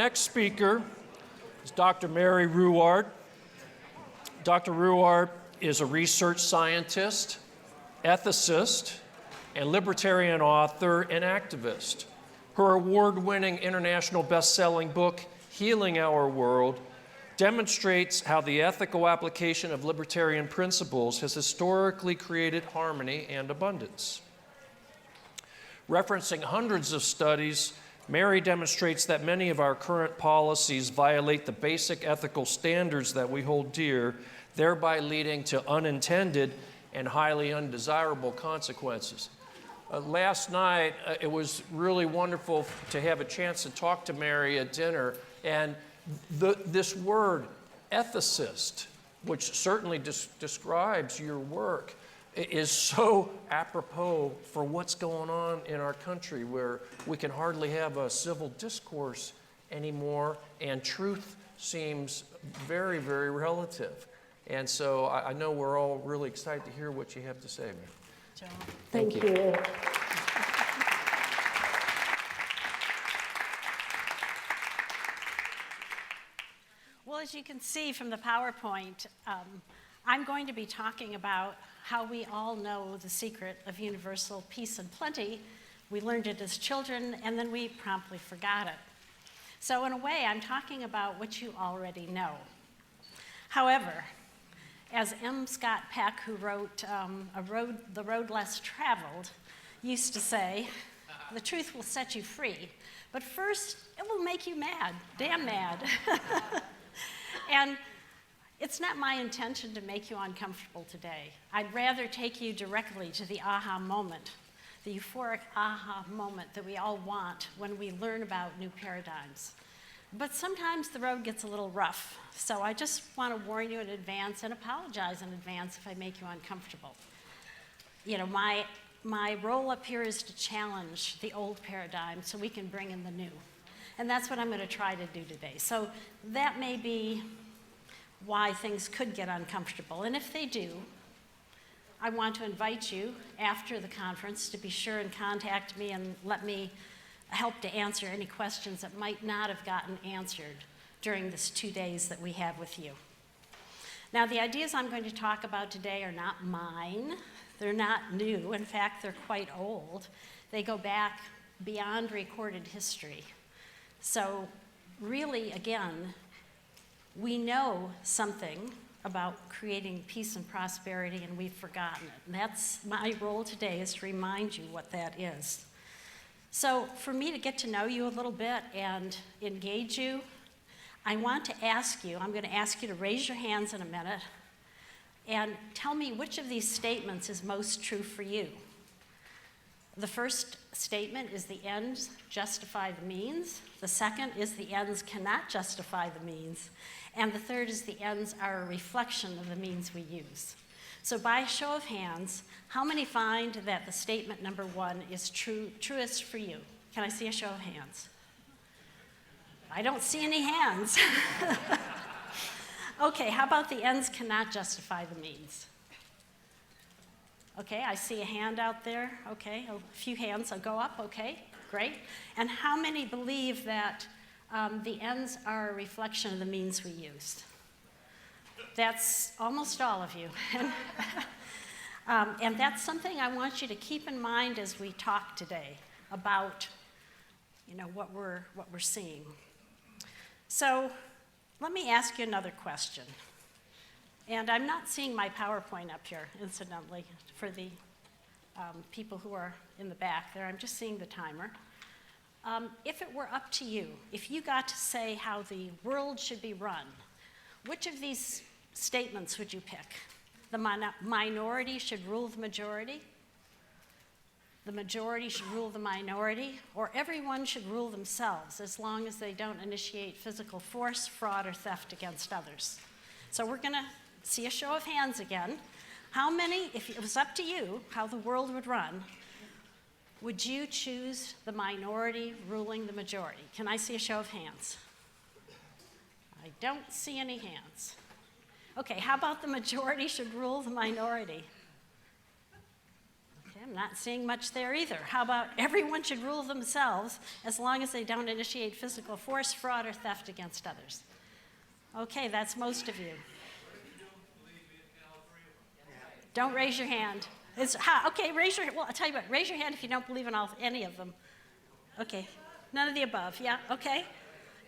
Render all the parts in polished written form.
next speaker is Dr. Mary Ruwart. Dr. Ruwart is a research scientist, ethicist, and libertarian author and activist. Her award-winning international best-selling book, Healing Our World, demonstrates how the ethical application of libertarian principles has historically created harmony and abundance. Referencing hundreds of studies, Mary demonstrates that many of our current policies violate the basic ethical standards that we hold dear, thereby leading to unintended and highly undesirable consequences. Last night, it was really wonderful to have a chance to talk to Mary at dinner, and this word, ethicist, which certainly describes your work, is so apropos for what's going on in our country, where we can hardly have a civil discourse anymore, and truth seems very, very relative. And so I know we're all really excited to hear what you have to say, Mary. John. Thank you. Well, as you can see from the PowerPoint, I'm going to be talking about how we all know the secret of universal peace and plenty. We learned it as children, and then we promptly forgot it. So in a way, I'm talking about what you already know. However, as M. Scott Peck, who wrote The Road Less Traveled, used to say, the truth will set you free, but first it will make you mad, damn mad. And it's not my intention to make you uncomfortable today. I'd rather take you directly to the aha moment, the euphoric aha moment that we all want when we learn about new paradigms. But sometimes the road gets a little rough, so I just want to warn you in advance and apologize in advance if I make you uncomfortable. You know, my role up here is to challenge the old paradigm so we can bring in the new. And that's what I'm going to try to do today. So that may be why things could get uncomfortable. And if they do, I want to invite you after the conference to be sure and contact me and let me help to answer any questions that might not have gotten answered during this 2 days that we have with you. Now, the ideas I'm going to talk about today are not mine. They're not new. In fact, they're quite old. They go back beyond recorded history. So really, again, we know something about creating peace and prosperity, and we've forgotten it. And that's my role today, is to remind you what that is. So for me to get to know you a little bit and engage you, I want to ask you, I'm going to ask you to raise your hands in a minute and tell me which of these statements is most true for you. The first statement is the ends justify the means. The second is the ends cannot justify the means. And the third is the ends are a reflection of the means we use. So by a show of hands, how many find that the statement number one is truest for you? Can I see a show of hands? I don't see any hands. Okay, how about the ends cannot justify the means? Okay, I see a hand out there. Okay, a few hands will go up. Okay, great. And how many believe that the ends are a reflection of the means we used? That's almost all of you. And that's something I want you to keep in mind as we talk today about, you know, what we're seeing. So let me ask you another question. And I'm not seeing my PowerPoint up here, incidentally, for the people who are in the back there. I'm just seeing the timer. If it were up to you, if you got to say how the world should be run, which of these statements would you pick? The minority should rule the majority? The majority should rule the minority? Or everyone should rule themselves as long as they don't initiate physical force, fraud, or theft against others? So we're going to see a show of hands again. How many, if it was up to you how the world would run, would you choose the minority ruling the majority? Can I see a show of hands? I don't see any hands. Okay, how about the majority should rule the minority? Okay, I'm not seeing much there either. How about everyone should rule themselves as long as they don't initiate physical force, fraud, or theft against others? Okay, that's most of you. Don't raise your hand. Okay, well, I'll tell you what, raise your hand if you don't believe in any of them. Okay, none of the above, yeah, okay,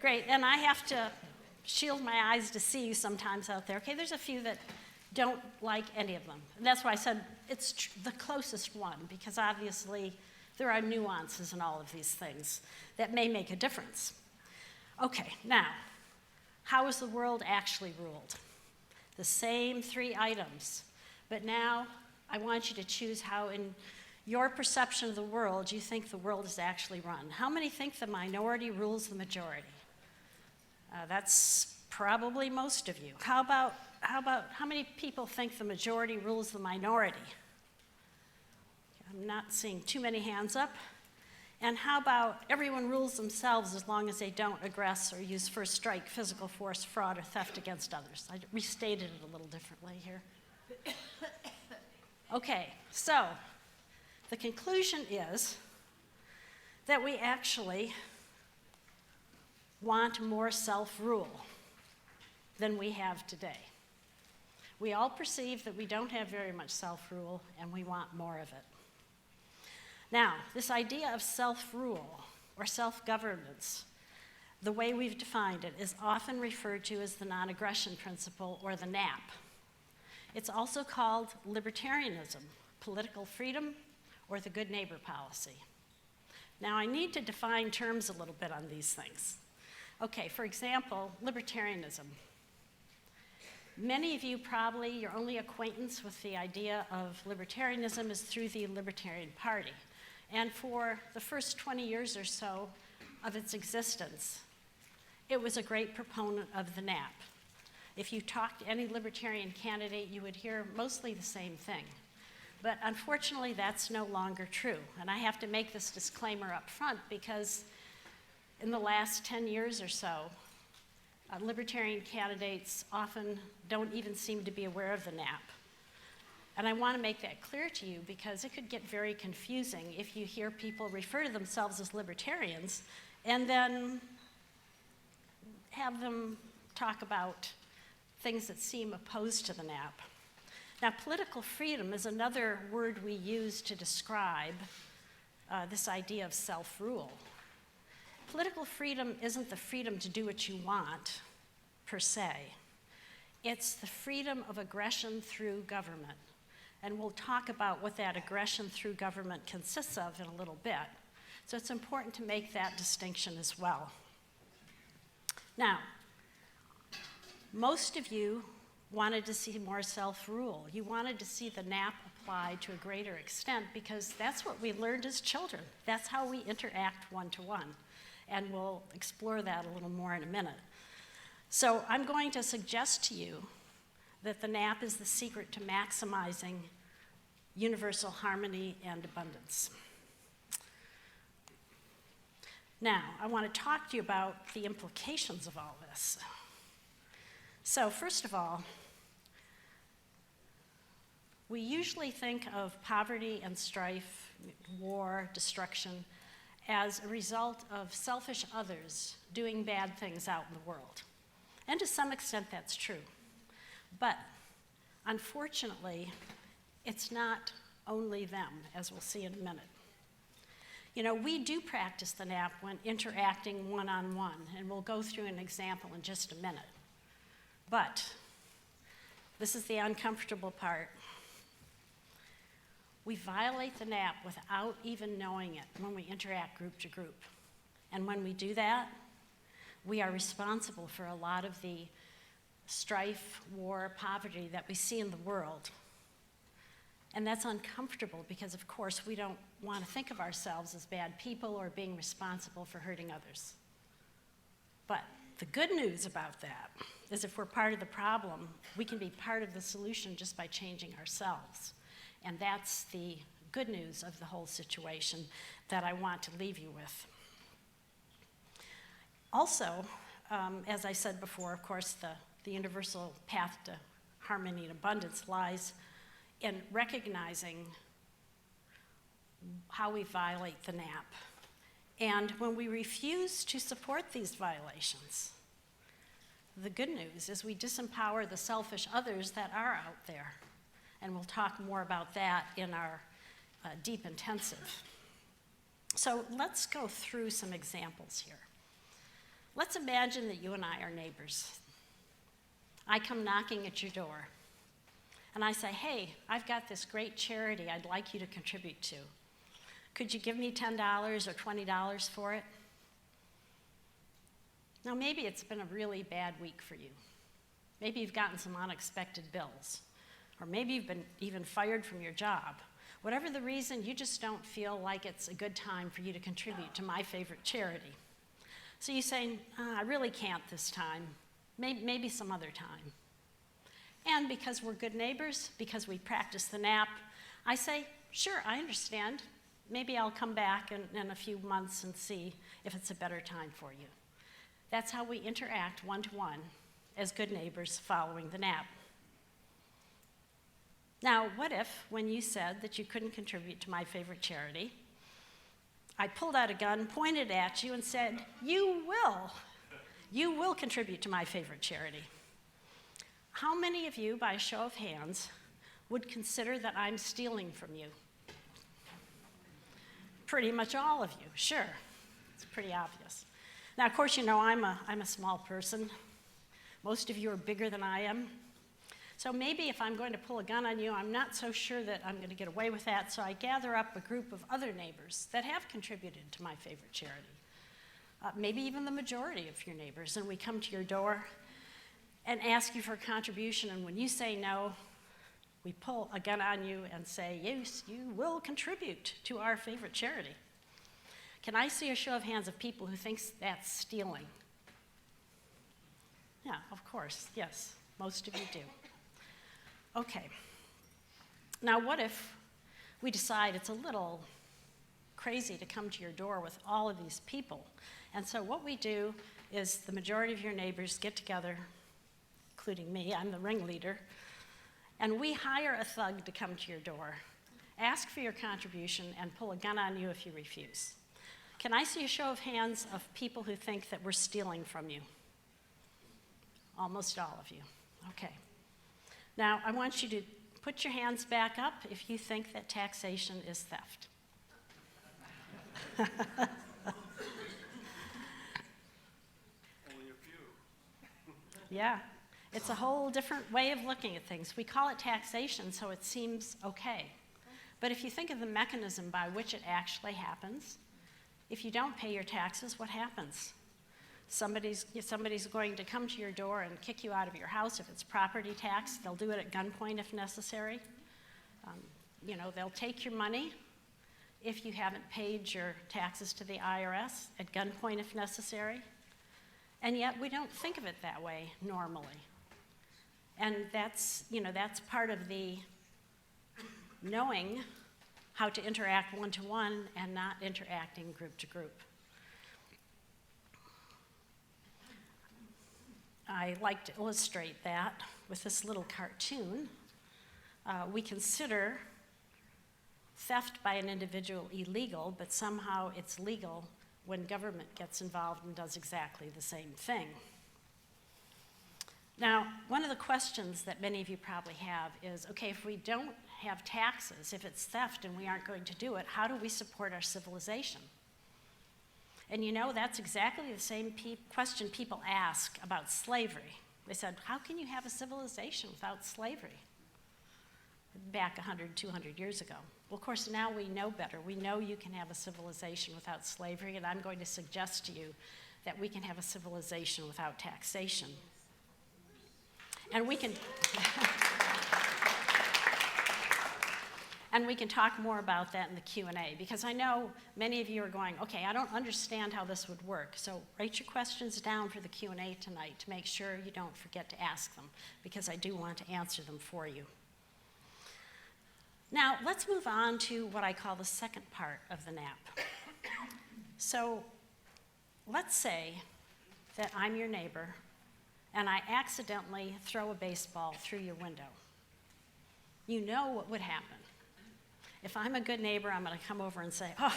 great. And I have to shield my eyes to see you sometimes out there. Okay, there's a few that don't like any of them. And that's why I said it's the closest one, because obviously there are nuances in all of these things that may make a difference. Okay, now, how is the world actually ruled? The same 3 items, but now I want you to choose how in your perception of the world you think the world is actually run. How many think the minority rules the majority? That's probably most of you. How many people think the majority rules the minority? I'm not seeing too many hands up. And how about everyone rules themselves as long as they don't aggress or use first strike, physical force, fraud, or theft against others? I restated it a little differently here. Okay, so the conclusion is that we actually want more self-rule than we have today. We all perceive that we don't have very much self-rule, and we want more of it. Now, this idea of self-rule or self-governance, the way we've defined it, is often referred to as the non-aggression principle, or the NAP. It's also called libertarianism, political freedom, or the good neighbor policy. Now, I need to define terms a little bit on these things. Okay, for example, libertarianism. Many of you probably, your only acquaintance with the idea of libertarianism is through the Libertarian Party. And for the first 20 years or so of its existence, it was a great proponent of the NAP. If you talked to any libertarian candidate, you would hear mostly the same thing. But unfortunately, that's no longer true. And I have to make this disclaimer up front because in the last 10 years or so, libertarian candidates often don't even seem to be aware of the NAP. And I want to make that clear to you because it could get very confusing if you hear people refer to themselves as libertarians and then have them talk about things that seem opposed to the NAP. Now, political freedom is another word we use to describe this idea of self-rule. Political freedom isn't the freedom to do what you want, per se. It's the freedom of aggression through government. And we'll talk about what that aggression through government consists of in a little bit. So it's important to make that distinction as well. Now, most of you wanted to see more self-rule. You wanted to see the NAP applied to a greater extent because that's what we learned as children. That's how we interact one-to-one. And we'll explore that a little more in a minute. So I'm going to suggest to you that the NAP is the secret to maximizing universal harmony and abundance. Now, I want to talk to you about the implications of all this. So first of all, we usually think of poverty and strife, war, destruction, as a result of selfish others doing bad things out in the world. And to some extent, that's true. But unfortunately, it's not only them, as we'll see in a minute. You know, we do practice the NAP when interacting one-on-one, and we'll go through an example in just a minute. But this is the uncomfortable part. We violate the NAP without even knowing it when we interact group to group. And when we do that, we are responsible for a lot of the strife, war, poverty that we see in the world. And that's uncomfortable because, of course, we don't want to think of ourselves as bad people or being responsible for hurting others. But the good news about that is if we're part of the problem, we can be part of the solution just by changing ourselves. And that's the good news of the whole situation that I want to leave you with. Also, as I said before, of course, the universal path to harmony and abundance lies in recognizing how we violate the NAP. And when we refuse to support these violations, the good news is we disempower the selfish others that are out there. And we'll talk more about that in our deep intensive. So let's go through some examples here. Let's imagine that you and I are neighbors. I come knocking at your door, and I say, hey, I've got this great charity I'd like you to contribute to. Could you give me $10 or $20 for it? Now, maybe it's been a really bad week for you. Maybe you've gotten some unexpected bills, or maybe you've been even fired from your job. Whatever the reason, you just don't feel like it's a good time for you to contribute to my favorite charity. So you say, I really can't this time, maybe some other time. And because we're good neighbors, because we practice the NAP, I say, sure, I understand. Maybe I'll come back in a few months and see if it's a better time for you. That's how we interact one-to-one as good neighbors following the NAP. Now, what if, when you said that you couldn't contribute to my favorite charity, I pulled out a gun, pointed at you, and said, you will contribute to my favorite charity? How many of you, by a show of hands, would consider that I'm stealing from you? Pretty much all of you, sure. It's pretty obvious. Now, of course, you know I'm a small person. Most of you are bigger than I am. So maybe if I'm going to pull a gun on you, I'm not so sure that I'm going to get away with that, so I gather up a group of other neighbors that have contributed to my favorite charity. Maybe even the majority of your neighbors, and we come to your door and ask you for a contribution, and when you say no, we pull a gun on you and say, yes, you will contribute to our favorite charity. Can I see a show of hands of people who thinks that's stealing? Yeah, of course, yes, most of you do. Okay, now what if we decide it's a little crazy to come to your door with all of these people? And so what we do is the majority of your neighbors get together, including me, I'm the ringleader, and we hire a thug to come to your door, ask for your contribution, and pull a gun on you if you refuse. Can I see a show of hands of people who think that we're stealing from you? Almost all of you, okay. Now, I want you to put your hands back up if you think that taxation is theft. Only a few. Yeah, it's a whole different way of looking at things. We call it taxation, so it seems okay. But if you think of the mechanism by which it actually happens, if you don't pay your taxes, what happens? Somebody's going to come to your door and kick you out of your house. If it's property tax, they'll do it at gunpoint if necessary. They'll take your money if you haven't paid your taxes to the IRS, at gunpoint if necessary. And yet we don't think of it that way normally. And that's part of the knowing how to interact one-to-one and not interacting group-to-group. I like to illustrate that with this little cartoon. We consider theft by an individual illegal, but somehow it's legal when government gets involved and does exactly the same thing. Now, one of the questions that many of you probably have is, okay, if we don't have taxes, if it's theft and we aren't going to do it, how do we support our civilization? And that's exactly the same question people ask about slavery. They said, how can you have a civilization without slavery? Back 100, 200 years ago. Well, of course, now we know better. We know you can have a civilization without slavery, and I'm going to suggest to you that we can have a civilization without taxation. And we can... And we can talk more about that in the Q&A, because I know many of you are going, okay, I don't understand how this would work. So write your questions down for the Q&A tonight to make sure you don't forget to ask them, because I do want to answer them for you. Now, let's move on to what I call the second part of the NAP. So let's say that I'm your neighbor, and I accidentally throw a baseball through your window. You know what would happen. If I'm a good neighbor, I'm going to come over and say, oh,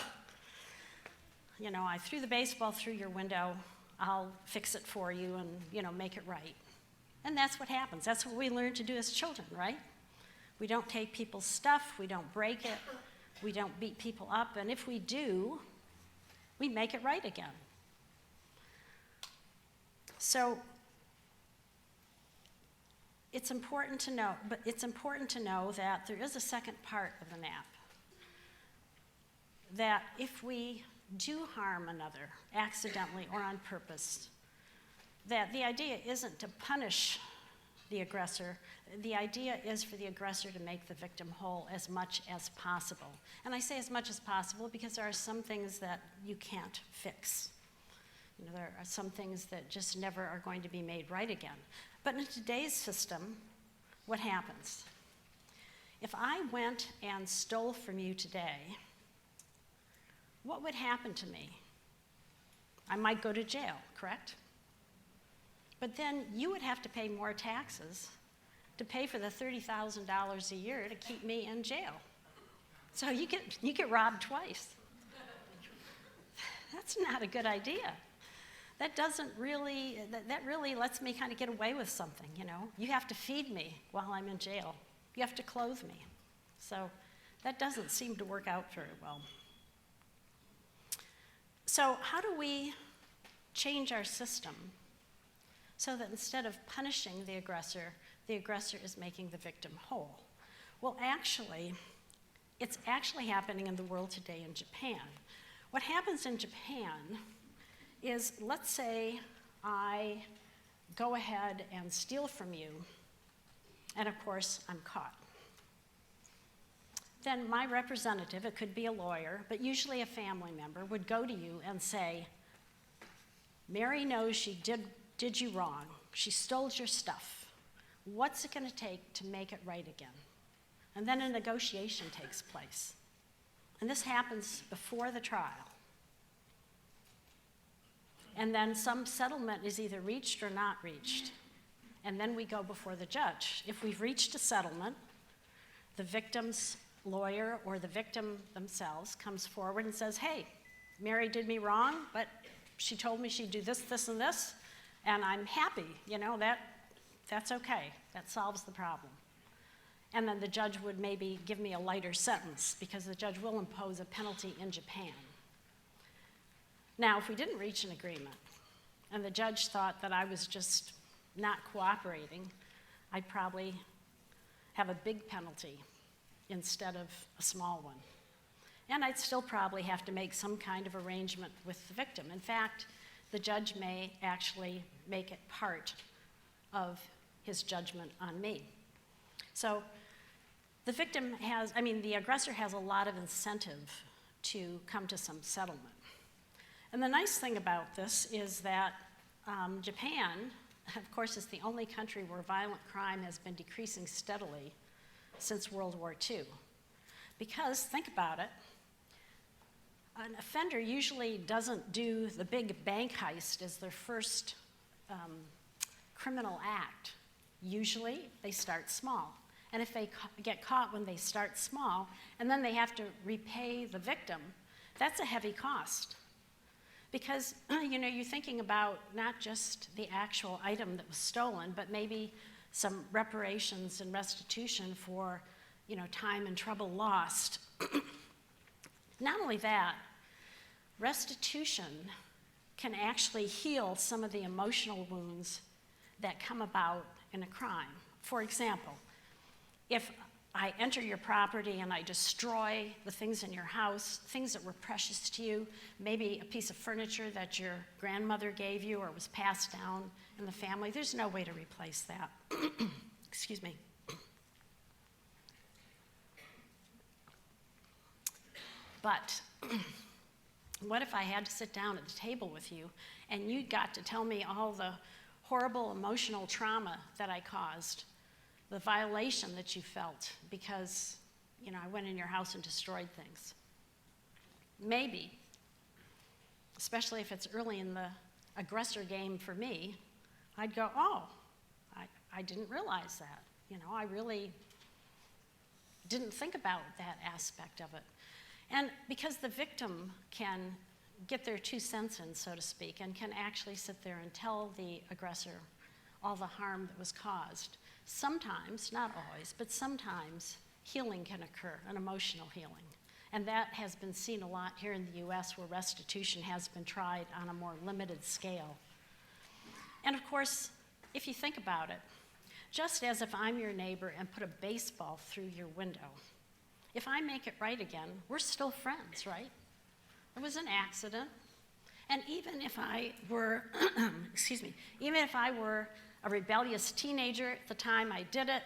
you know, I threw the baseball through your window. I'll fix it for you and, you know, make it right. And that's what happens. That's what we learn to do as children, right? We don't take people's stuff. We don't break it. We don't beat people up. And if we do, we make it right again. So it's important to know, but it's important to know that there is a second part of the nap. That if we do harm another accidentally or on purpose, that the idea isn't to punish the aggressor. The idea is for the aggressor to make the victim whole as much as possible. And I say as much as possible because there are some things that you can't fix. You know, there are some things that just never are going to be made right again. But in today's system, what happens? If I went and stole from you today, what would happen to me? I might go to jail, correct? But then you would have to pay more taxes to pay for the $30,000 a year to keep me in jail. So you get robbed twice. That's not a good idea. That really lets me kind of get away with something, you know. You have to feed me while I'm in jail. You have to clothe me. So that doesn't seem to work out very well. So how do we change our system so that instead of punishing the aggressor is making the victim whole? Well, actually, it's actually happening in the world today in Japan. What happens in Japan is, let's say I go ahead and steal from you, and of course, I'm caught. Then my representative, it could be a lawyer, but usually a family member, would go to you and say, Mary knows she did you wrong. She stole your stuff. What's it going to take to make it right again? And then a negotiation takes place. And this happens before the trial. And then some settlement is either reached or not reached. And then we go before the judge. If we've reached a settlement, the victim's lawyer or the victim themselves comes forward and says, hey, Mary did me wrong, but she told me she'd do this, this, and this, and I'm happy, you know, that's okay. That solves the problem. And then the judge would maybe give me a lighter sentence because the judge will impose a penalty in Japan. Now, if we didn't reach an agreement and the judge thought that I was just not cooperating, I'd probably have a big penalty instead of a small one. And I'd still probably have to make some kind of arrangement with the victim. In fact, the judge may actually make it part of his judgment on me. So the aggressor has a lot of incentive to come to some settlement. And the nice thing about this is that Japan, of course, is the only country where violent crime has been decreasing steadily since World War II. Because, think about it, an offender usually doesn't do the big bank heist as their first criminal act. Usually, they start small. And if they get caught when they start small, and then they have to repay the victim, that's a heavy cost. Because, you know, you're thinking about not just the actual item that was stolen, but maybe some reparations and restitution for, you know, time and trouble lost. Not only that, restitution can actually heal some of the emotional wounds that come about in a crime. For example, if I enter your property and I destroy the things in your house, things that were precious to you, maybe a piece of furniture that your grandmother gave you or was passed down in the family, there's no way to replace that. Excuse me. But what if I had to sit down at the table with you and you got to tell me all the horrible emotional trauma that I caused, the violation that you felt because, you know, I went in your house and destroyed things? Maybe, especially if it's early in the aggressor game for me, I'd go, oh, I didn't realize that. You know, I really didn't think about that aspect of it. And because the victim can get their 2 cents in, so to speak, and can actually sit there and tell the aggressor all the harm that was caused, sometimes, not always, but sometimes healing can occur, an emotional healing. And that has been seen a lot here in the US, where restitution has been tried on a more limited scale. And of course, if you think about it, just as if I'm your neighbor and put a baseball through your window, if I make it right again, we're still friends, right? It was an accident. And even if I were, even if I were a rebellious teenager at the time I did it,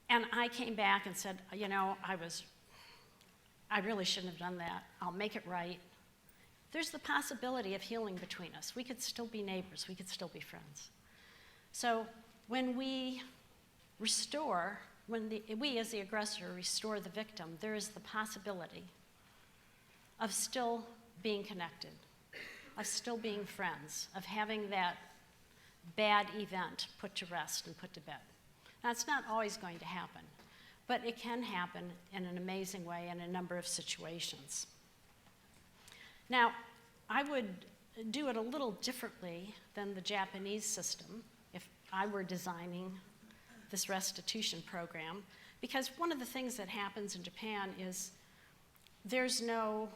and I came back and said, you know, I really shouldn't have done that. I'll make it right. There's the possibility of healing between us. We could still be neighbors. We could still be friends. So when we restore, we as the aggressor restore the victim, there is the possibility of still being connected, of still being friends, of having that bad event put to rest and put to bed. Now, it's not always going to happen, but it can happen in an amazing way in a number of situations. Now, I would do it a little differently than the Japanese system if I were designing this restitution program, because one of the things that happens in Japan is there's no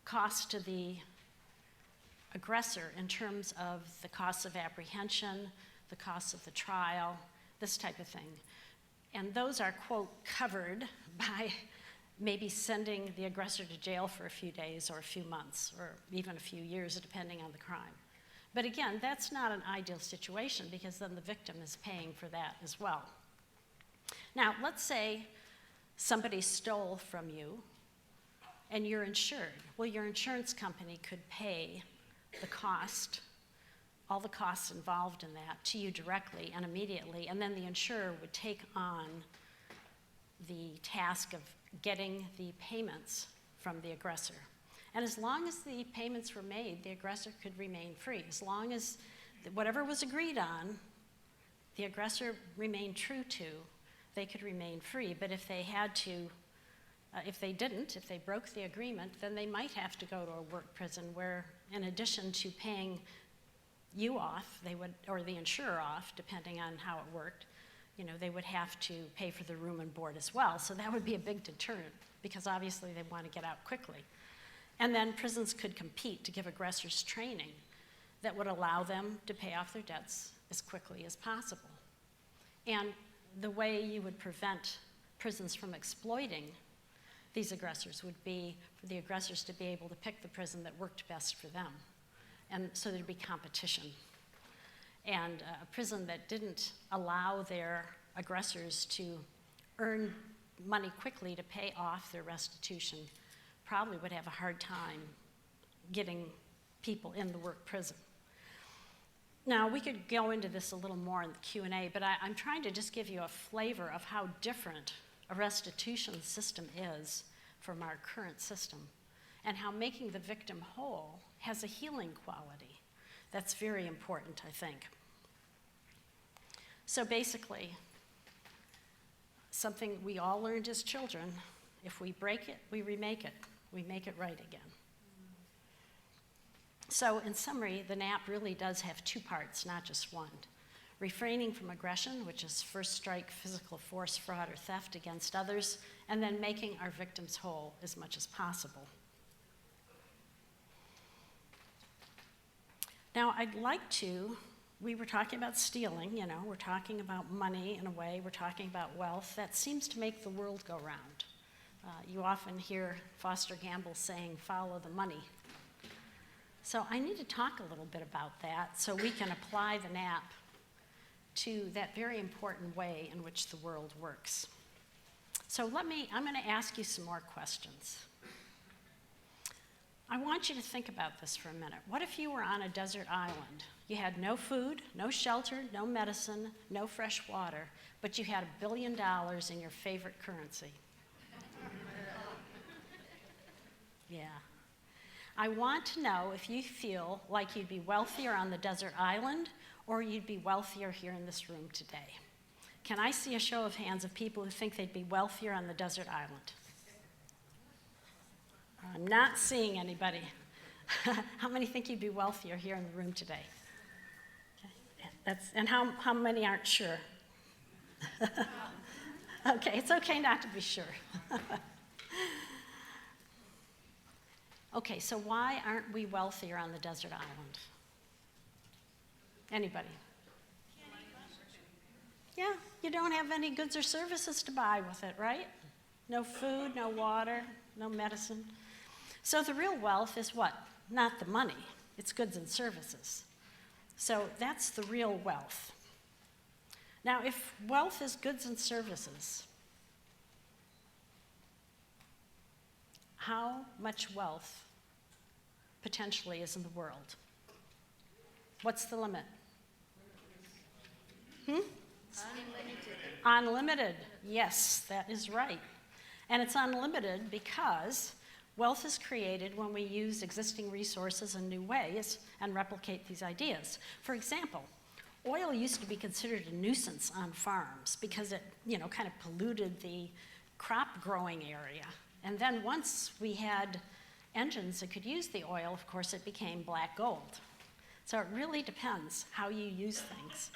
cost to the aggressor in terms of the costs of apprehension, the costs of the trial, this type of thing. And those are, quote, covered by maybe sending the aggressor to jail for a few days or a few months or even a few years, depending on the crime. But again, that's not an ideal situation, because then the victim is paying for that as well. Now, let's say somebody stole from you and you're insured. Well, your insurance company could pay the cost, all the costs involved in that, to you directly and immediately, and then the insurer would take on the task of getting the payments from the aggressor. And as long as the payments were made, the aggressor could remain free. As long as whatever was agreed on, the aggressor remained true to, they could remain free. But if they had to, if they broke the agreement, then they might have to go to a work prison where, in addition to paying you off, they would, or the insurer off, depending on how it worked, you know, they would have to pay for the room and board as well. So that would be a big deterrent, because obviously they want to get out quickly. And then prisons could compete to give aggressors training that would allow them to pay off their debts as quickly as possible. And the way you would prevent prisons from exploiting these aggressors would be for the aggressors to be able to pick the prison that worked best for them. And so there'd be competition. And a prison that didn't allow their aggressors to earn money quickly to pay off their restitution probably would have a hard time getting people in the work prison. Now, we could go into this a little more in the Q&A, but I'm trying to just give you a flavor of how different a restitution system is from our current system, and how making the victim whole has a healing quality that's very important, I think. So basically, something we all learned as children: if we break it, we remake it. We make it right again. So in summary, the NAP really does have 2 parts, not just one. Refraining from aggression, which is first strike, physical force, fraud, or theft against others, and then making our victims whole as much as possible. Now, I'd like to, we were talking about stealing, you know, we're talking about money in a way, we're talking about wealth. That seems to make the world go round. You often hear Foster Gamble saying, follow the money. So I need to talk a little bit about that so we can apply the NAP to that very important way in which the world works. So I'm going to ask you some more questions. I want you to think about this for a minute. What if you were on a desert island? You had no food, no shelter, no medicine, no fresh water, but you had $1 billion in your favorite currency. Yeah. I want to know if you feel like you'd be wealthier on the desert island or you'd be wealthier here in this room today. Can I see a show of hands of people who think they'd be wealthier on the desert island? I'm not seeing anybody. How many think you'd be wealthier here in the room today? Okay. And how many aren't sure? Okay, it's okay not to be sure. Okay, so why aren't we wealthier on the desert island? Anybody? Yeah, you don't have any goods or services to buy with it, right? No food, no water, no medicine. So the real wealth is what? Not the money, it's goods and services. So that's the real wealth. Now, if wealth is goods and services, how much wealth potentially is in the world? What's the limit? Unlimited. Yes, that is right. And it's unlimited because wealth is created when we use existing resources in new ways and replicate these ideas. For example, oil used to be considered a nuisance on farms because it, kind of polluted the crop growing area. And then once we had engines that could use the oil, of course, it became black gold. So it really depends how you use things.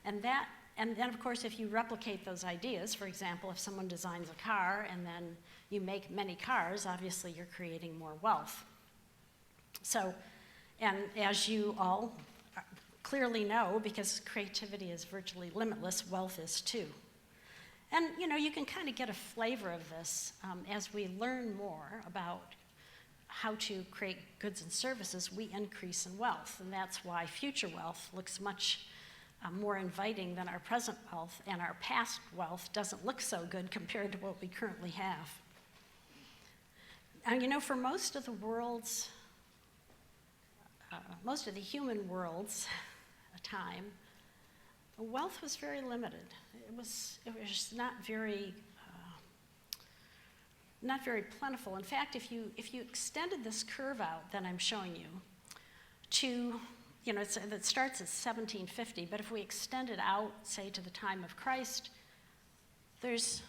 And then, of course, if you replicate those ideas, for example, if someone designs a car and then you make many cars, obviously you're creating more wealth. So, and as you all clearly know, because creativity is virtually limitless, wealth is too. And, you can kind of get a flavor of this as we learn more about how to create goods and services, we increase in wealth. And that's why future wealth looks much more inviting than our present wealth, and our past wealth doesn't look so good compared to what we currently have. And for most of the human world's time, wealth was very limited. It was not very plentiful. In fact, if you extended this curve out that I'm showing you to, it starts at 1750, but if we extend it out, say, to the time of Christ, there's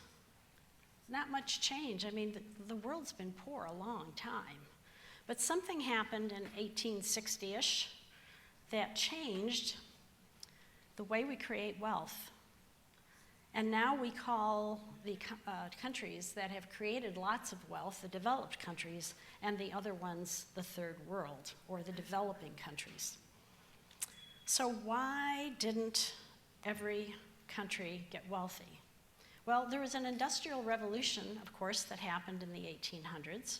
not much change. I mean, the world's been poor a long time. But something happened in 1860-ish that changed the way we create wealth. And now we call the countries that have created lots of wealth the developed countries, and the other ones the third world, or the developing countries. So why didn't every country get wealthy? Well, there was an industrial revolution, of course, that happened in the 1800s,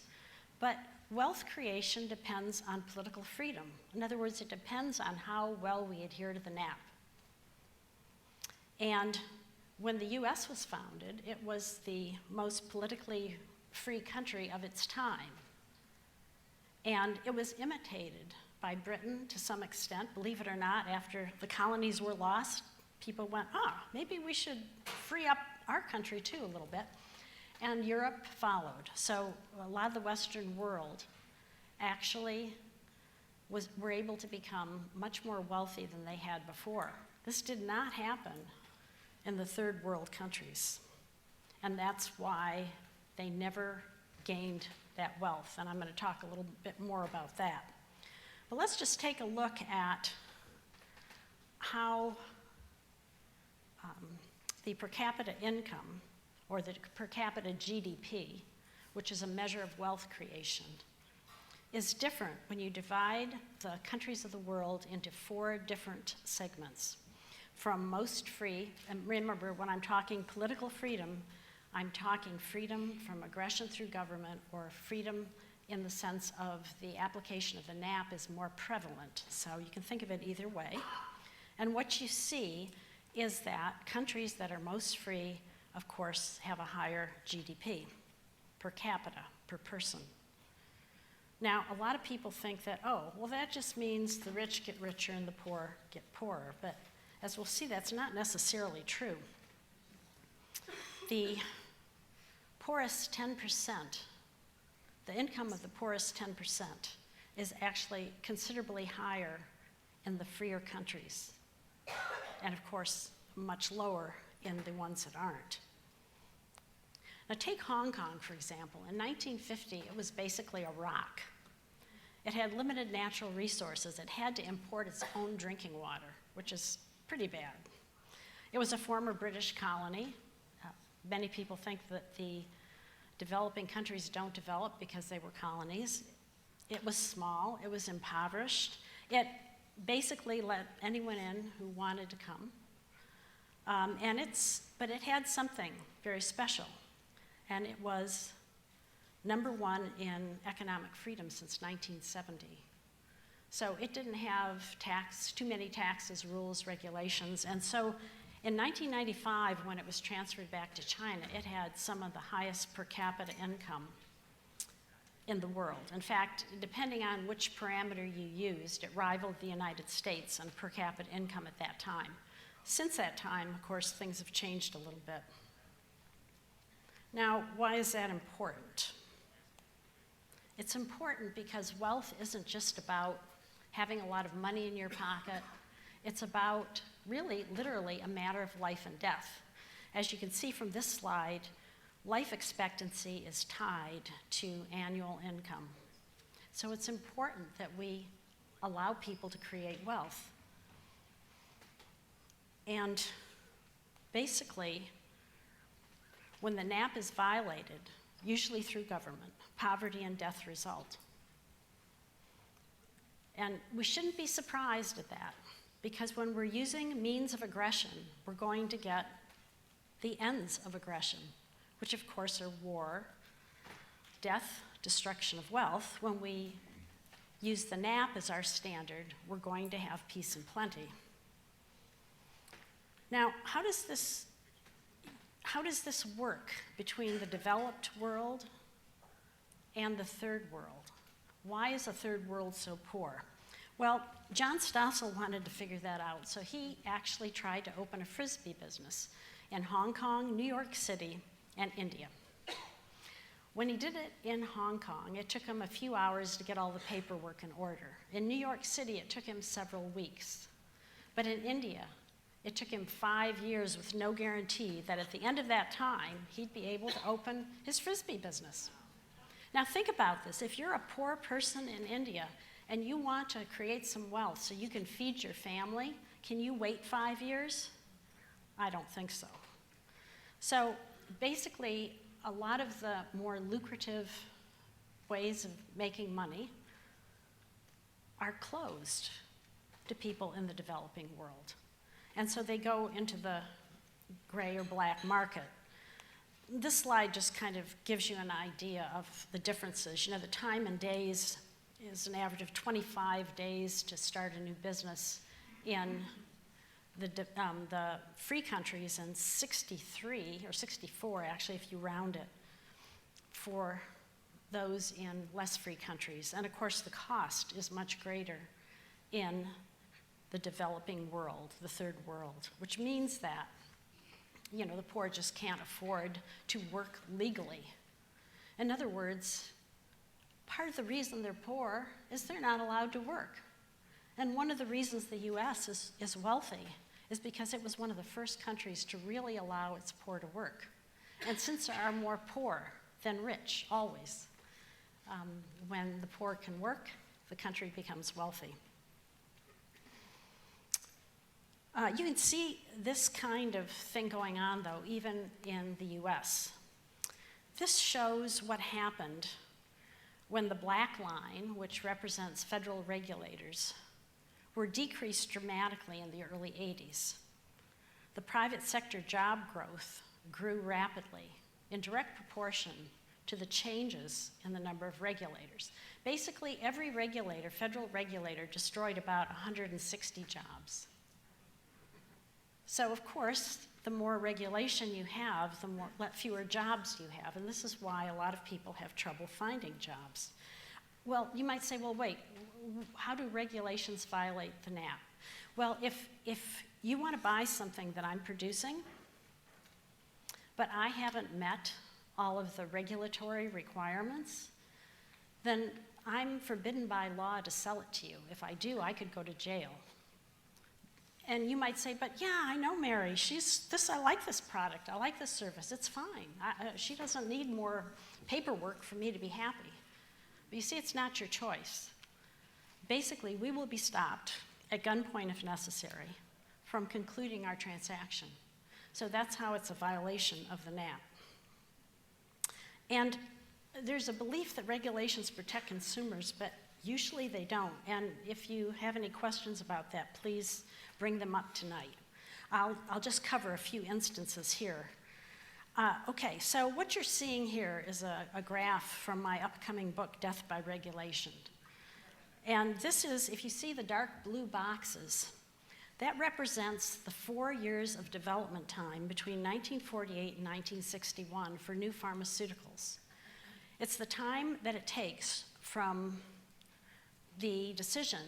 but wealth creation depends on political freedom. In other words, it depends on how well we adhere to the NAP. And when the US was founded, it was the most politically free country of its time. And it was imitated by Britain to some extent. Believe it or not, after the colonies were lost, people went, maybe we should free up our country too a little bit. And Europe followed. So a lot of the Western world actually were able to become much more wealthy than they had before. This did not happen in the third world countries. And that's why they never gained that wealth. And I'm going to talk a little bit more about that. But let's just take a look at how the per capita income, or the per capita GDP, which is a measure of wealth creation, is different when you divide the countries of the world into 4 different segments. From most free, and remember, when I'm talking political freedom, I'm talking freedom from aggression through government, or freedom in the sense of the application of the NAP is more prevalent. So you can think of it either way. And what you see is that countries that are most free, of course, have a higher GDP per capita, per person. Now, a lot of people think that, that just means the rich get richer and the poor get poorer. But as we'll see, that's not necessarily true. The poorest 10%, the income of the poorest 10% is actually considerably higher in the freer countries, and of course, much lower in the ones that aren't. Now take Hong Kong, for example. In 1950, it was basically a rock. It had limited natural resources. It had to import its own drinking water, which is pretty bad. It was a former British colony. Many people think that the developing countries don't develop because they were colonies. It was small, it was impoverished. It basically let anyone in who wanted to come. But it had something very special, and it was #1 in economic freedom since 1970. So it didn't have too many taxes, rules, regulations, and so in 1995, when it was transferred back to China, it had some of the highest per capita income in the world. In fact, depending on which parameter you used, it rivaled the United States on per capita income at that time. Since that time, of course, things have changed a little bit. Now, why is that important? It's important because wealth isn't just about having a lot of money in your pocket. It's about, really, literally, a matter of life and death. As you can see from this slide, life expectancy is tied to annual income. So it's important that we allow people to create wealth. And basically, when the NAP is violated, usually through government, poverty and death result. And we shouldn't be surprised at that, because when we're using means of aggression, we're going to get the ends of aggression, which of course are war, death, destruction of wealth. When we use the NAP as our standard, we're going to have peace and plenty. Now, how does this work between the developed world and the third world? Why is the third world so poor? Well, John Stossel wanted to figure that out, so he actually tried to open a Frisbee business in Hong Kong, New York City, and India. When he did it in Hong Kong, it took him a few hours to get all the paperwork in order. In New York City, it took him several weeks. But in India, it took him 5 years with no guarantee that at the end of that time, he'd be able to open his Frisbee business. Now think about this. If you're a poor person in India and you want to create some wealth so you can feed your family, can you wait 5 years? I don't think so. So basically, a lot of the more lucrative ways of making money are closed to people in the developing world. And so they go into the gray or black market. This slide just kind of gives you an idea of the differences. You know, the time in days is an average of 25 days to start a new business in the free countries, and 63 or 64 actually if you round it for those in less free countries. And of course the cost is much greater in the developing world, the third world, which means that, you know, the poor just can't afford to work legally. In other words, part of the reason they're poor is they're not allowed to work. And one of the reasons the US is wealthy is because it was one of the first countries to really allow its poor to work. And since there are more poor than rich, always, when the poor can work, the country becomes wealthy. You can see this kind of thing going on, though, even in the US. This shows what happened when the black line, which represents federal regulators, were decreased dramatically in the early 80s. The private sector job growth grew rapidly in direct proportion to the changes in the number of regulators. Basically, every regulator, federal regulator, destroyed about 160 jobs. So, of course, the more regulation you have, the fewer jobs you have, and this is why a lot of people have trouble finding jobs. Well, you might say, well, wait, how do regulations violate the NAP? Well, if you want to buy something that I'm producing, but I haven't met all of the regulatory requirements, then I'm forbidden by law to sell it to you. If I do, I could go to jail. And you might say, but yeah, I know Mary. I like this product. I like this service. It's fine. She doesn't need more paperwork for me to be happy. But you see, it's not your choice. Basically, we will be stopped at gunpoint if necessary from concluding our transaction. So that's how it's a violation of the NAP. And there's a belief that regulations protect consumers, but usually they don't. And if you have any questions about that, please bring them up tonight. I'll just cover a few instances here. Okay, so what you're seeing here is a graph from my upcoming book, Death by Regulation. And this is, if you see the dark blue boxes, that represents the 4 years of development time between 1948 and 1961 for new pharmaceuticals. It's the time that it takes from the decision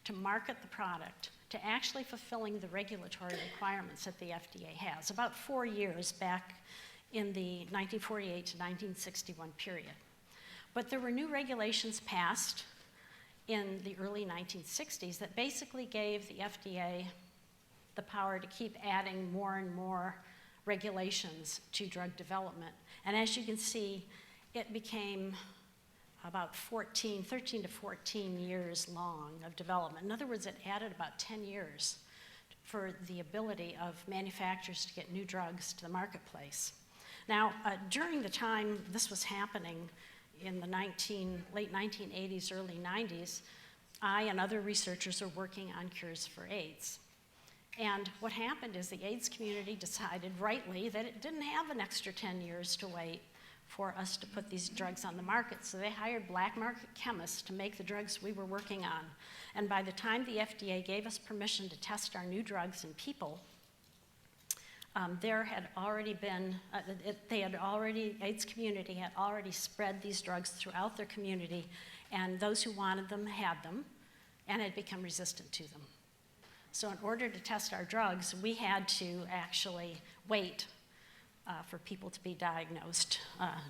to market the product to actually fulfilling the regulatory requirements that the FDA has, about 4 years back in the 1948 to 1961 period. But there were new regulations passed in the early 1960s that basically gave the FDA the power to keep adding more and more regulations to drug development. And as you can see, it became about 13 to 14 years long of development. In other words, it added about 10 years for the ability of manufacturers to get new drugs to the marketplace. Now, during the time this was happening in the late 1980s, early 90s, I and other researchers are working on cures for AIDS. And what happened is the AIDS community decided rightly that it didn't have an extra 10 years to wait for us to put these drugs on the market. So they hired black market chemists to make the drugs we were working on. And by the time the FDA gave us permission to test our new drugs in people, there had already been, AIDS community had already spread these drugs throughout their community, and those who wanted them had them and had become resistant to them. So in order to test our drugs, we had to actually wait for people to be diagnosed,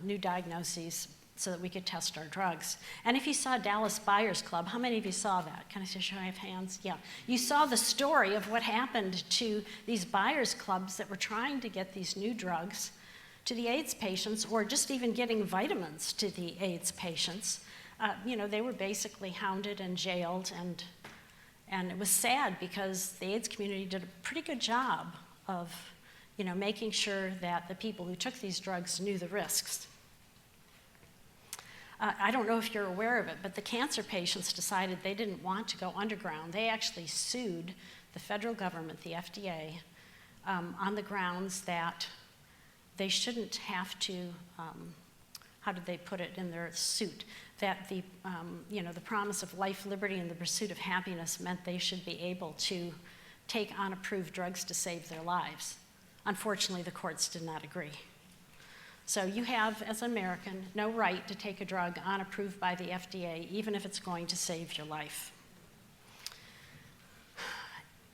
new diagnoses, so that we could test our drugs. And if you saw Dallas Buyers Club, how many of you saw that? Can I see a show of hands? Yeah. You saw the story of what happened to these buyers clubs that were trying to get these new drugs to the AIDS patients, or just even getting vitamins to the AIDS patients. They were basically hounded and jailed, and it was sad because the AIDS community did a pretty good job of making sure that the people who took these drugs knew the risks. I don't know if you're aware of it, but the cancer patients decided they didn't want to go underground. They actually sued the federal government, the FDA, on the grounds that they shouldn't have to, how did they put it in their suit? That the promise of life, liberty, and the pursuit of happiness meant they should be able to take unapproved drugs to save their lives. Unfortunately, the courts did not agree. So you have, as an American, no right to take a drug unapproved by the FDA, even if it's going to save your life.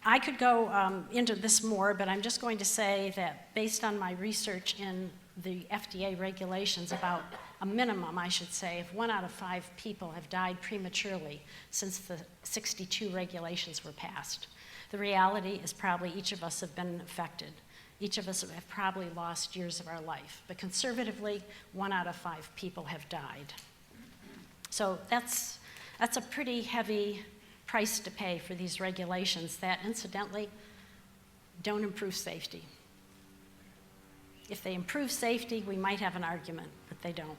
I could go into this more, but I'm just going to say that based on my research in the FDA regulations, about a minimum, I should say, of 1 out of 5 people have died prematurely since the 62 regulations were passed. The reality is probably each of us have been affected. Each of us have probably lost years of our life. But conservatively, 1 out of 5 people have died. So that's a pretty heavy price to pay for these regulations that, incidentally, don't improve safety. If they improve safety, we might have an argument, but they don't.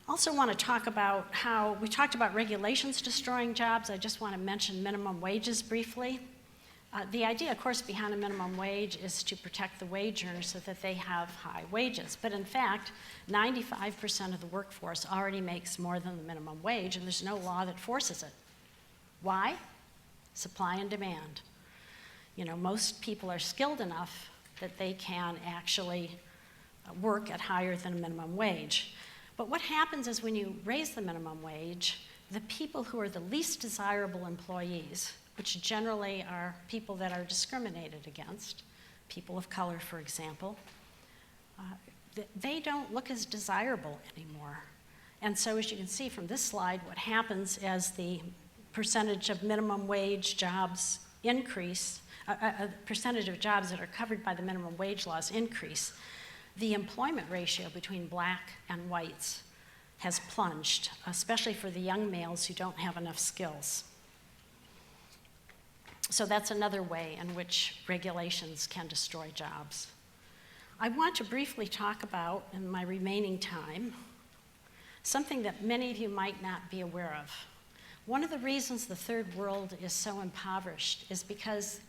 Also want to talk about how we talked about regulations destroying jobs. I just want to mention minimum wages briefly. The idea, of course, behind a minimum wage is to protect the wage earners so that they have high wages. But in fact, 95% of the workforce already makes more than the minimum wage, and there's no law that forces it. Why? Supply and demand. Most people are skilled enough that they can actually work at higher than a minimum wage. But what happens is when you raise the minimum wage, the people who are the least desirable employees, which generally are people that are discriminated against, people of color, for example, they don't look as desirable anymore. And so as you can see from this slide, what happens as the percentage of minimum wage jobs increase, percentage of jobs that are covered by the minimum wage laws increase, the employment ratio between black and whites has plunged, especially for the young males who don't have enough skills. So that's another way in which regulations can destroy jobs. I want to briefly talk about, in my remaining time, something that many of you might not be aware of. One of the reasons the third world is so impoverished is because,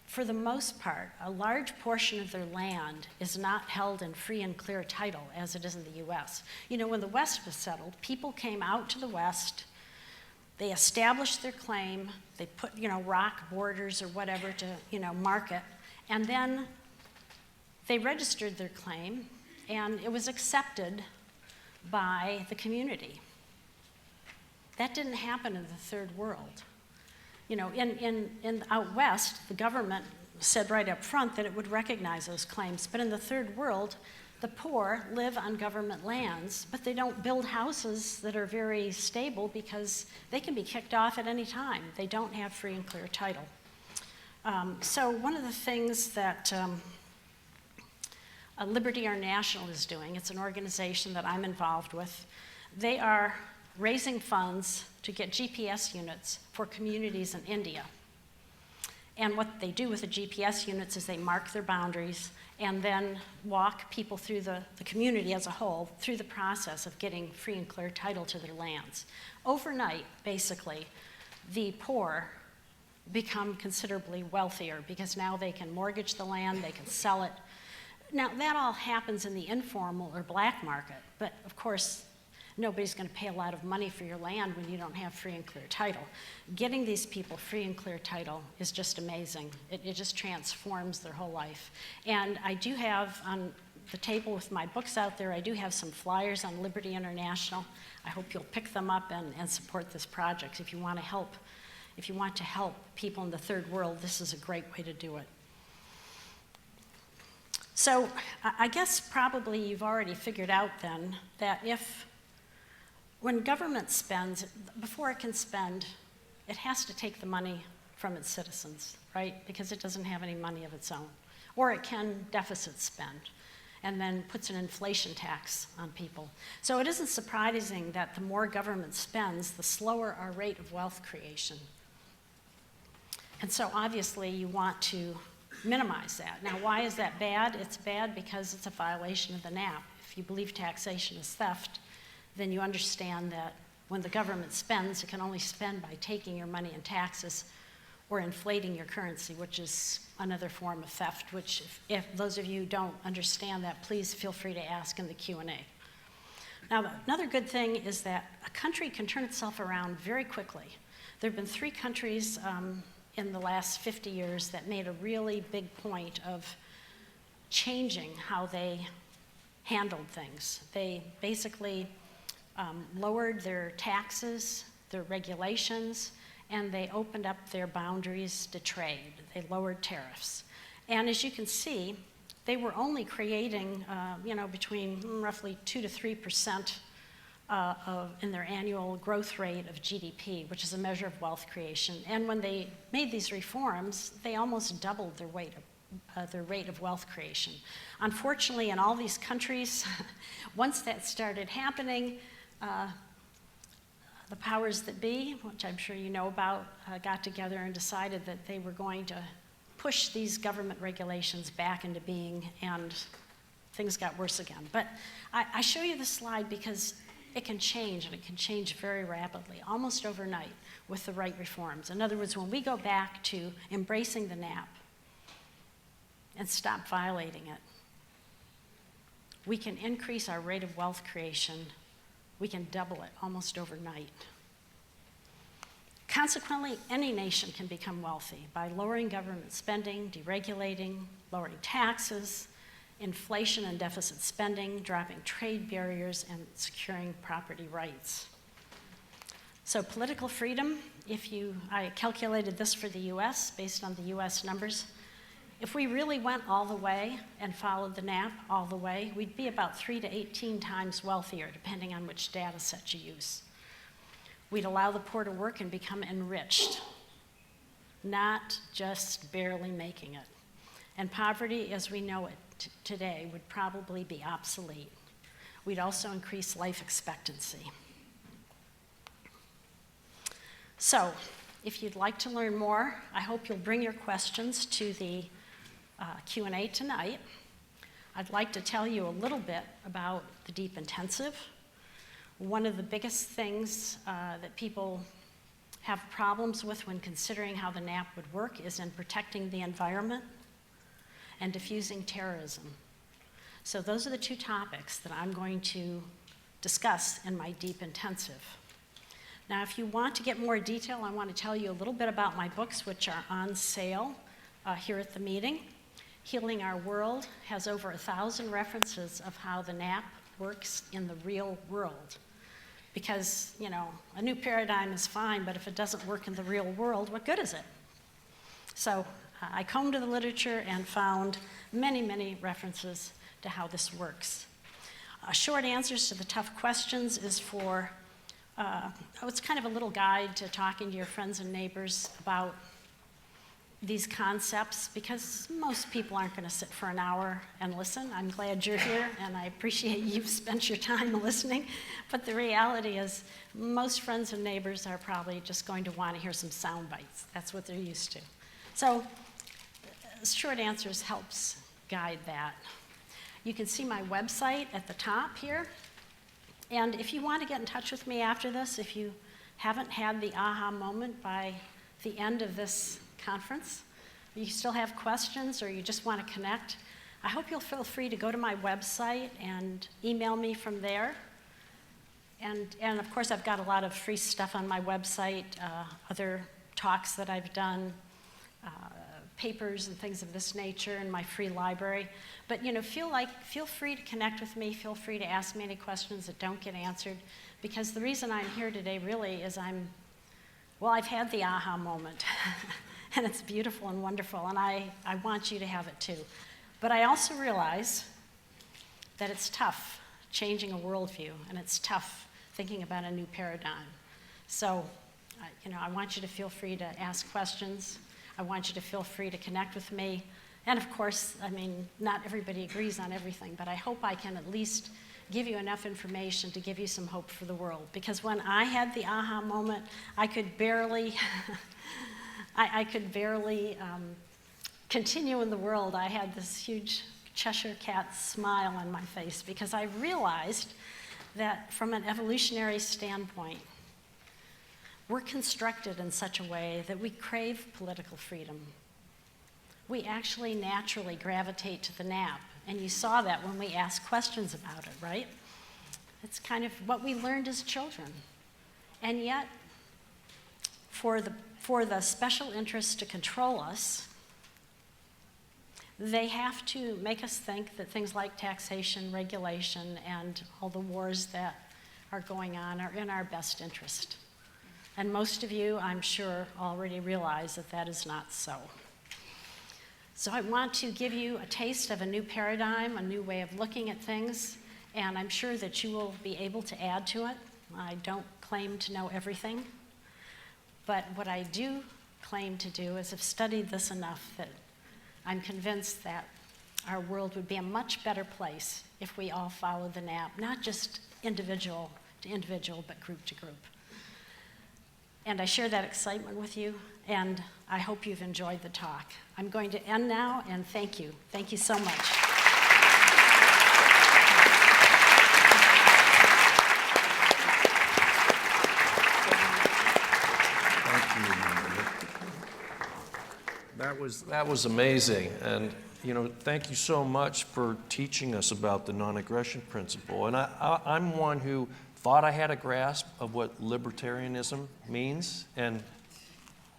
for the most part, a large portion of their land is not held in free and clear title as it is in the US. You know, when the West was settled, people came out to the West, they established their claim, they put, rock borders or whatever to, mark it, and then they registered their claim, and it was accepted by the community. That didn't happen in the third world. In out west, the government said right up front that it would recognize those claims, but in the third world, the poor live on government lands, but they don't build houses that are very stable because they can be kicked off at any time. They don't have free and clear title. So one of the things that Liberty International is doing, it's an organization that I'm involved with, they are raising funds to get GPS units for communities in India. And what they do with the GPS units is they mark their boundaries and then walk people through the community as a whole through the process of getting free and clear title to their lands. Overnight, basically, the poor become considerably wealthier because now they can mortgage the land, they can sell it. Now, that all happens in the informal or black market, but of course, nobody's going to pay a lot of money for your land when you don't have free and clear title. Getting these people free and clear title is just amazing. It just transforms their whole life. And I do have on the table with my books out there, I do have some flyers on Liberty International. I hope you'll pick them up and support this project. If you want to help people in the third world, this is a great way to do it. So I guess probably you've already figured out then that when government spends, before it can spend, it has to take the money from its citizens, right? Because it doesn't have any money of its own. Or it can deficit spend and then puts an inflation tax on people. So it isn't surprising that the more government spends, the slower our rate of wealth creation. And so obviously you want to minimize that. Now, why is that bad? It's bad because it's a violation of the ANP. If you believe taxation is theft, then you understand that when the government spends, it can only spend by taking your money in taxes or inflating your currency, which is another form of theft, which if those of you who don't understand that, please feel free to ask in the Q&A. Now, another good thing is that a country can turn itself around very quickly. There have been 3 countries in the last 50 years that made a really big point of changing how they handled things. They basically lowered their taxes, their regulations, and they opened up their boundaries to trade. They lowered tariffs. And as you can see, they were only creating, between roughly 2 to 3% in their annual growth rate of GDP, which is a measure of wealth creation. And when they made these reforms, they almost doubled their rate of wealth creation. Unfortunately, in all these countries, once that started happening, the powers that be, which I'm sure you know about, got together and decided that they were going to push these government regulations back into being, and things got worse again. But I show you this slide because it can change, and it can change very rapidly, almost overnight, with the right reforms. In other words, when we go back to embracing the ANP and stop violating it, we can increase our rate of wealth creation. We can double it almost overnight. Consequently, any nation can become wealthy by lowering government spending, deregulating, lowering taxes, inflation and deficit spending, dropping trade barriers, and securing property rights. So political freedom, I calculated this for the US based on the US numbers. If we really went all the way and followed the ANP all the way, we'd be about 3 to 18 times wealthier, depending on which data set you use. We'd allow the poor to work and become enriched. not just barely making it. And poverty, as we know it today, would probably be obsolete. We'd also increase life expectancy. So, if you'd like to learn more, I hope you'll bring your questions to the Q&A tonight. I'd like to tell you a little bit about the Deep Intensive. One of the biggest things that people have problems with when considering how the NAP would work is in protecting the environment and diffusing terrorism. So those are the two topics that I'm going to discuss in my Deep Intensive. Now, if you want to get more detail, I want to tell you a little bit about my books, which are on sale here at the meeting. Healing Our World has over 1,000 references of how the NAP works in the real world. Because, you know, a new paradigm is fine, but if it doesn't work in the real world, what good is it? So I combed the literature and found many, many references to how this works. Short answers to the tough questions is for, it's kind of a little guide to talking to your friends and neighbors about these concepts, because most people aren't going to sit for an hour and listen. I'm glad you're here, and I appreciate you've spent your time listening. But the reality is, most friends and neighbors are probably just going to want to hear some sound bites. That's what they're used to. So, short answers helps guide that. You can see my website at the top here. And if you want to get in touch with me after this, if you haven't had the aha moment by the end of this conference, you still have questions or you just want to connect, I hope you'll feel free to go to my website and email me from there. And of course, I've got a lot of free stuff on my website, other talks that I've done, papers and things of this nature in my free library. But you know, feel free to connect with me, feel free to ask me any questions that don't get answered, because the reason I'm here today really is I've had the aha moment. And it's beautiful and wonderful, and I want you to have it too. But I also realize that it's tough changing a worldview, and it's tough thinking about a new paradigm. So, I want you to feel free to ask questions. I want you to feel free to connect with me. And of course, not everybody agrees on everything, but I hope I can at least give you enough information to give you some hope for the world. Because when I had the aha moment, I could barely continue in the world. I had this huge Cheshire cat smile on my face because I realized that from an evolutionary standpoint, we're constructed in such a way that we crave political freedom. We actually naturally gravitate to the NAP, and you saw that when we asked questions about it, right? It's kind of what we learned as children. And yet, for the special interests to control us, they have to make us think that things like taxation, regulation, and all the wars that are going on are in our best interest. And most of you, I'm sure, already realize that that is not so. So I want to give you a taste of a new paradigm, a new way of looking at things, and I'm sure that you will be able to add to it. I don't claim to know everything, but what I do claim to do is I've studied this enough that I'm convinced that our world would be a much better place if we all followed the NAP, not just individual to individual, but group to group. And I share that excitement with you, and I hope you've enjoyed the talk. I'm going to end now, and thank you. Thank you so much. That was amazing, and thank you so much for teaching us about the non-aggression principle. And I'm one who thought I had a grasp of what libertarianism means, and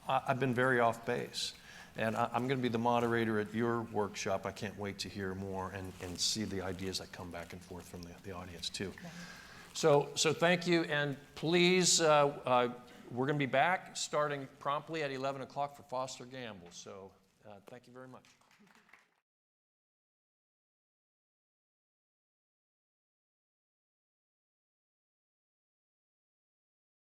I've been very off base. And I'm going to be the moderator at your workshop. I can't wait to hear more and see the ideas that come back and forth from the audience too. Okay. So thank you, and please, we're going to be back starting promptly at 11 o'clock for Foster Gamble. So thank you very much.